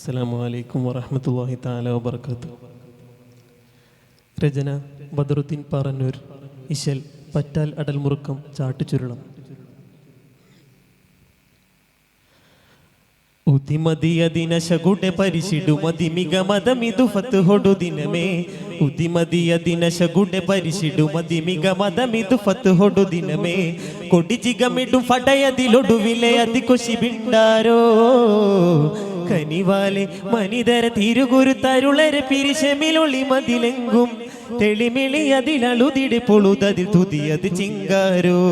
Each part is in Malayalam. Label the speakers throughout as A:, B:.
A: അസ്സലാമു അലൈക്കും വറഹ്മത്തുള്ളാഹി തആല വബറകാതുഹു. രചന ബദറുദ്ദീൻ പാറന്നൂർ. ഇശൽ പറ്റാൽ അടൽമുറുക്കം ചാട്ടുചുരുളം. ഉദിമദിയ ദിനശകുടെ പരിശിടുമതി മികമദമിതു ഫത്ഹൊടു ദിനമേ. ഉദിമദിയ ദിനശകുടെ പരിശിടുമതി മികമദമിതു ഫത്ഹൊടു ദിനമേ. കൊടിജിഗമിടും ഫടയതിലൊടുവിലെ അതികൊശി ബിണ്ടാരോ. കനിവാലെ മനിതര തിരുഗുരു തരുളരെ പിരിശമിലൊളി മതിലെങ്കും തെളിമിളി അതിലളുതിടെ പൊളുതതിൽ തുതിയത് ചിങ്കാരോ.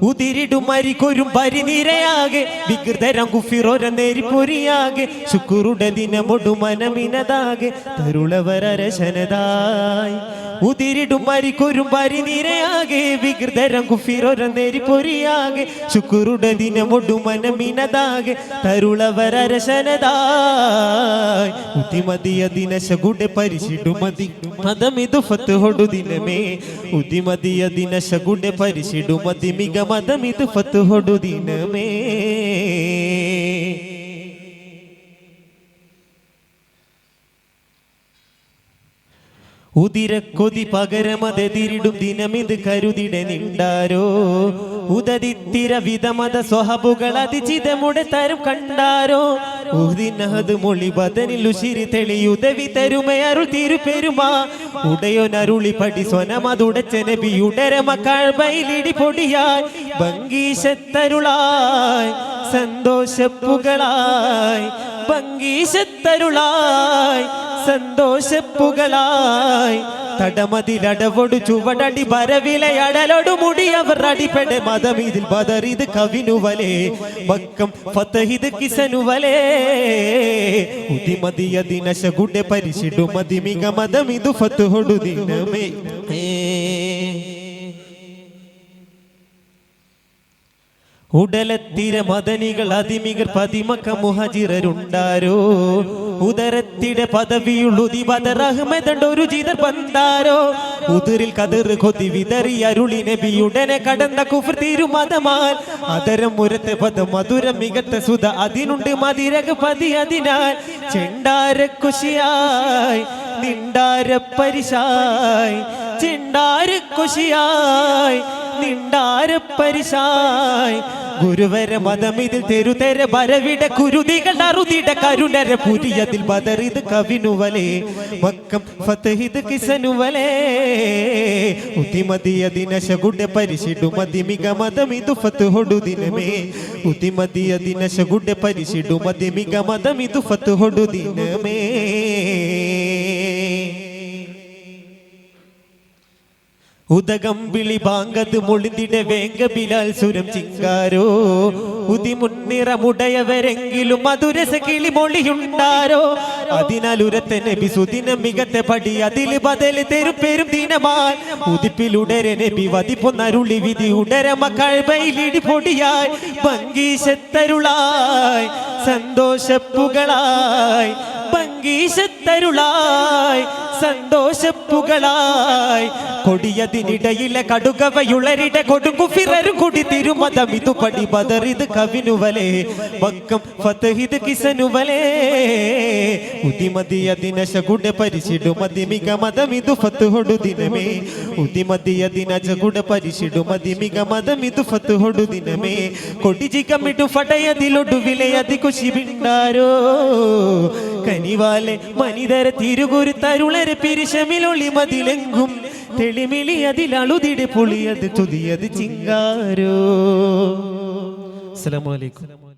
A: ഉതിരിടും മരിക്കൊരും പരിനിരയാകെ വികൃതരം കുഫിറൊര നേരിപ്പൊരിയാകെ ശുക്രുടെ ദിനമൊടു മനമിനതാകെ തരുളവരശനതായി. ഉതിരിടും മരിക്കൊരും പരിനിരയാകെ വികൃതരം കുഫിറൊര നേരിപ്പൊരിയാകെ ശുക്രുടെ ദിനമൊടു മനമിനതാകെ തരുളവരശനതായി. ഉതിമതിയ ദിനശകുടെ പരിശിടുമതി മദമിതു ഫത്ഹൊടു ദിനമേ. ഉതിമതിയ ദിനശകുടെ പരിശിടുമതി മികമദമിതു ഫത്ഹൊടു ദിനമേ. ഉതിരക്കൊതി പകരമതെതിരിടും ദിനമിത് കരുതിടെ നിണ്ടാരോ. ഉദതിത്തിര വിധമത സ്വഹബുകൾ അതിചിതമുടെ തരും കണ്ടാരോ. ഉദിനഹത് മൊഴി ബദനിലുശിരി തെളിയുദവി തരുമേ അരുൾ തിരുപെരുമാ. ഉടയൊനരുളി പടി സ്വനമതുടച്ച നബിയുടെ മക്കൾബയിലിടി പൊടിയായി ഭംഗീശത്തരുളായി സന്തോഷപ്പുകളായി. ഭംഗീശത്തരുളായി സന്തോഷപ്പുകളായി. തടമതിലടവൊടു ചുവടടി ബരവിലയടലൊടു മുടിയവർ അടിപ്പെടെ മതമിതിൽ ബദറിത് കവിനുവലേ മക്കം ഫതഹിത് കിസനുവലേ. ഉദിമതിയ ദിനശകുടെ പരിശിടുമതി മികമദമിതു ഫത്ഹൊടു ദിനമേ. ഉടലത്തിര മദനികൾ അതിമികർ പതിമക്ക മുഹജിറരുണ്ടാരോ. ഉദരത്തിടെ പദവിയുള്ളുതി ബദറഹ്മദണ്ടൊരു ജിതർ പന്താരോ. ഉദറിൽ കതിർ കൊതി വിതറി അരുളി നബിയുടനെ കടന്ന കുഫർ തിരുമതമാൽ. അതരം മുരത്തെ പദം മധുരം മികത്ത സുധ അതിനുണ്ട് മതിരക പതി. അതിനാൽ ചെണ്ടാര കുശിയായി നിണ്ടാര പരിശായി. ചെണ്ടാര കുശിയായി നിണ്ടാര പരിശായി. ഗുരുവര മതമിതിൽ തെരുതെര ബരവിട കുരുതികൾ അറുതിട കരുണര പുരിയതിൽ ബദറിത് കവിനുവലേ മക്കം ഫതഹിത് കിസനുവലേ. ഉദിമതിയ ദിനശകുടെ പരിശിടുമതി മികമദമിതു ഫത്ഹൊടു ദിനമേ. ഉദിമതിയ ദിനശകുടെ പരിശിടുമതി മികമദമിതു ഫത്ഹൊടു ദിനമേ. ഉദകം വിളി ബാങ്കത് മൊളിന്തിടെ വേങ്ക ബിലാൽ സുരം ചിങ്കാരോ. ഉദിമുന്നിറമുടയവരെങ്കിലും മധുരസ കിളി മൊളിയുണ്ടാരോ. അതിനാൽ ഉരത്തെ നബി സുദിനം മികത്തെ പടി അതിൽ ബദൽ തെരുപ്പേരും ദിനമായി. ഉദിപ്പിലുടരെ നബി വതിപ്പൊന്നരുളി വിധി ഉടര മക്കൾബയിലിടി പൊടിയായി ഭംഗീശത്തരുളായി സന്തോഷപ്പുകളായി. ഭംഗീശത്തരുളായി സന്തോഷപ്പുകളായി. കൊടിയതിനിടയിലെ കടുകവയുളരിടെ കൊടുങ്കുഫിറരും കുടി തിരുമതമിതു പടി ബദറിത് കവിനുവലേ മക്കം ഫതഹിത് കിസനുവലേ. ഉദിമതിയ ദിനശകുടെ പരിശിടുമതി മികമദമിതു ഫത്ഹൊടു ദിനമേ. ഉദിമതിയ ദിനശകുടെ പരിശിടുമതി മികമദമിതു ഫത്ഹൊടു ദിനമേ. കൊടിജിഗമിടും ഫടയതിലൊടുവിലെ അതികൊശി ബിണ്ടാരോ. കനിവാലെ മനിതര തിരുഗുരു തരുളരെ പിരിശമിലൊളി മതിലെങ്കും തെളിമിളി അതിലളുതിടെ പൊളിയത് തുതിയത് ചിങ്കാരോ. അസ്സലാമു അലൈക്കും.